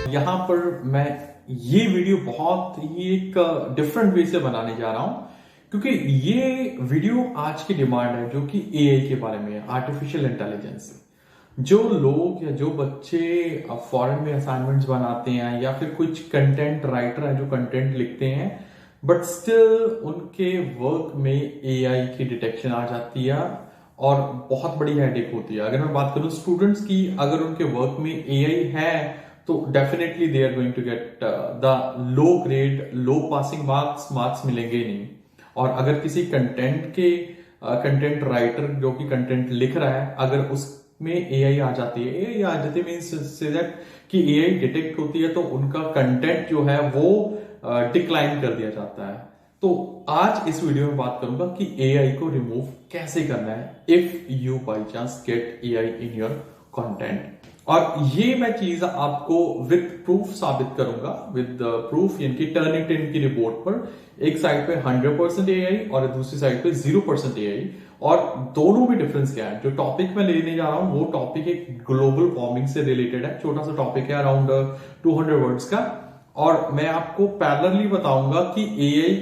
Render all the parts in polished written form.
यहाँ पर मैं ये वीडियो बहुत ही एक डिफरेंट वे से बनाने जा रहा हूं, क्योंकि ये वीडियो आज की डिमांड है जो कि एआई के बारे में है, आर्टिफिशियल इंटेलिजेंस। जो लोग या जो बच्चे फॉरेन में असाइनमेंट्स बनाते हैं या फिर कुछ कंटेंट राइटर हैं जो कंटेंट लिखते हैं, बट स्टिल उनके वर्क में एआई की डिटेक्शन आ जाती है और बहुत बड़ी हेडेक होती है। अगर मैं बात करूं स्टूडेंट्स की, अगर उनके वर्क में एआई है तो definitely they are going to get the low grade, low passing marks मिलेंगे नहीं। और अगर किसी कंटेंट राइटर जो कि कंटेंट लिख रहा है, अगर उसमें एआई आ जाती है, एआई आ जाती है मींस से दैट कि एआई डिटेक्ट होती है तो उनका कंटेंट जो है वो डिक्लाइन कर दिया जाता है। तो आज इस वीडियो में बात करूंगा कि एआई को रिमूव कैसे करना है if you by chance get AI in your content. और ये मैं चीज आपको विद प्रूफ साबित करूंगा, विद प्रूफ यानी कि टर्निटिन की रिपोर्ट पर। एक साइड पे 100% एआई और दूसरी साइड पे 0% एआई, और दोनों में डिफरेंस क्या है। जो टॉपिक मैं लेने जा रहा हूं वो टॉपिक एक ग्लोबल वार्मिंग से रिलेटेड है, छोटा सा टॉपिक है अराउंड 200 वर्ड्स का। और मैं आपको पैरेलली बताऊंगा कि एआई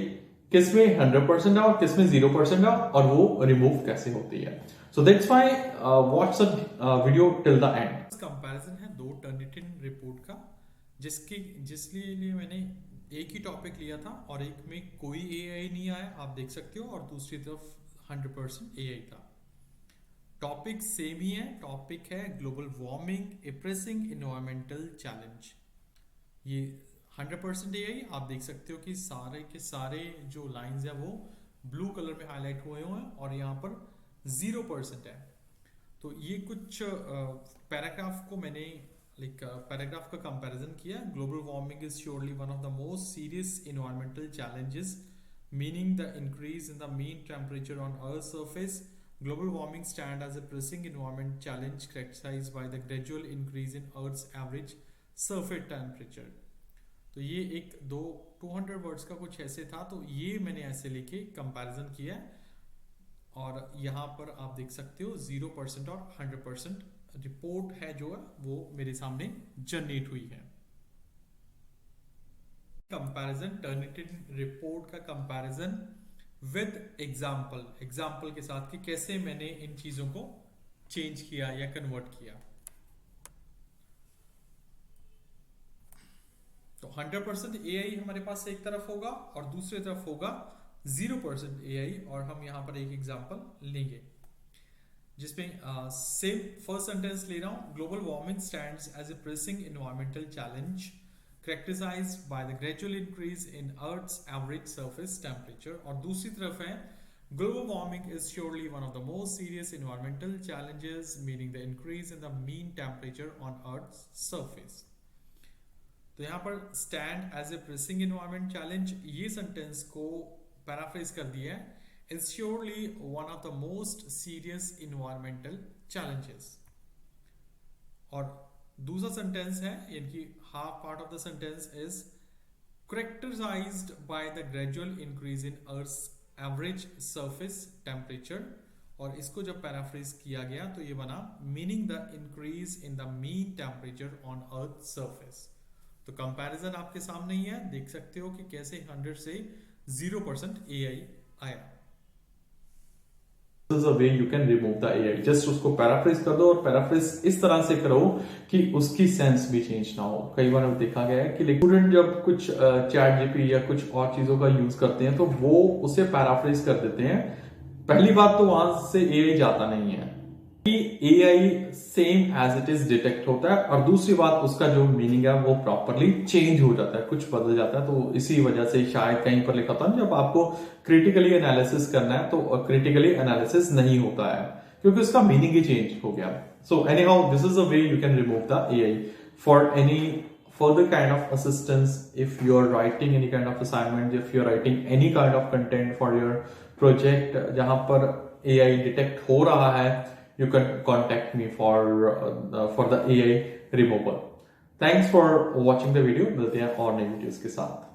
किसमें 100% है और किसमें 0% है और वो रिमूव कैसे होती है। So that's why watch the video till the end. Comparison है दो टर्निटिन रिपोर्ट का, जिसलिए मैंने एक ही टॉपिक लिया था और एक में कोई एआई नहीं आया, आप देख सकते हो, और दूसरी तरफ 100% एआई था। टॉपिक सेम ही है, टॉपिक है ग्लोबल वार्मिंग, ए प्रेसिंग एनवायरमेंटल चैलेंज। ये 100% एआई, आप देख सकते हो कि सारे के सारे जो लाइंस है वो ब्लू कलर में हाईलाइट हुए हैं और यहाँ पर 0% है। तो ये कुछ पैराग्राफ को मैंने पैराग्राफ का कंपैरिजन किया। Global warming is surely one of the most serious environmental challenges, meaning the increase in the mean temperature on earth surface. Global warming stand as a pressing environment challenge characterized by the gradual increase in Earth's average surface temperature। तो ये एक 200 words का कुछ ऐसे था, तो ये मैंने ऐसे लेके कंपैरिजन किया और यहाँ पर आप देख सकते हो 0% और 100% रिपोर्ट है जो है वो मेरे सामने जनरेट हुई है। कंपैरिजन, टर्निटिन रिपोर्ट का कंपैरिजन विद एग्जाम्पल के साथ कि कैसे मैंने इन चीजों को चेंज किया या कन्वर्ट किया। तो 100% एआई हमारे पास एक तरफ होगा और दूसरी तरफ होगा 0% एआई, और हम यहां पर एक एग्जांपल लेंगे जिसमें सेम फर्स्ट सेंटेंस ले रहा हूं। Global warming stands as a pressing environmental challenge characterized by the gradual increase in Earth's average surface temperature, और दूसरी तरफ है global warming is surely one of the most serious environmental challenges, meaning the increase in the mean temperature on Earth's surface। तो यहाँ पर stand as a pressing environment challenge, ये sentence को paraphrase कर दिया है, is surely one of the most serious environmental challenges। और दूसरा सेंटेंस है यानी कि half part of the sentence is characterized by the gradual increase in Earth's average surface temperature, और इसको जब पैराफ्रेज किया गया तो ये बना meaning the increase in the mean temperature on earth surface. तो कंपैरिजन आपके सामने ही है, देख सकते हो कि कैसे 100 से 0% एआई आया। This is a way you can remove the AI। Just उसको पैराफ्रेज कर दो और पैराफ्रेज इस तरह से करो कि उसकी सेंस भी चेंज ना हो। कई बार देखा गया है कि स्टूडेंट जब कुछ चैट जीपीटी या कुछ और चीजों का यूज करते हैं तो वो उसे पैराफ्रेज कर देते हैं। पहली बात तो वहां से एआई जाता नहीं है कि AI same as it is detect होता है, और दूसरी बात उसका जो मीनिंग है वो प्रॉपरली चेंज हो जाता है, कुछ बदल जाता है। तो इसी वजह से शायद कहीं पर लिखा था जब आपको क्रिटिकली एनालिसिस करना है तो क्रिटिकली एनालिसिस नहीं होता है क्योंकि उसका मीनिंग ही चेंज हो गया। So any how this is a way you can remove the AI for any further kind of assistance if you are writing any kind of assignment, if you are writing any kind of content for your project जहां पर AI detect हो रहा है, you can contact me for the AI removal। Thanks for watching the video। मिलते हैं और नई videos के साथ।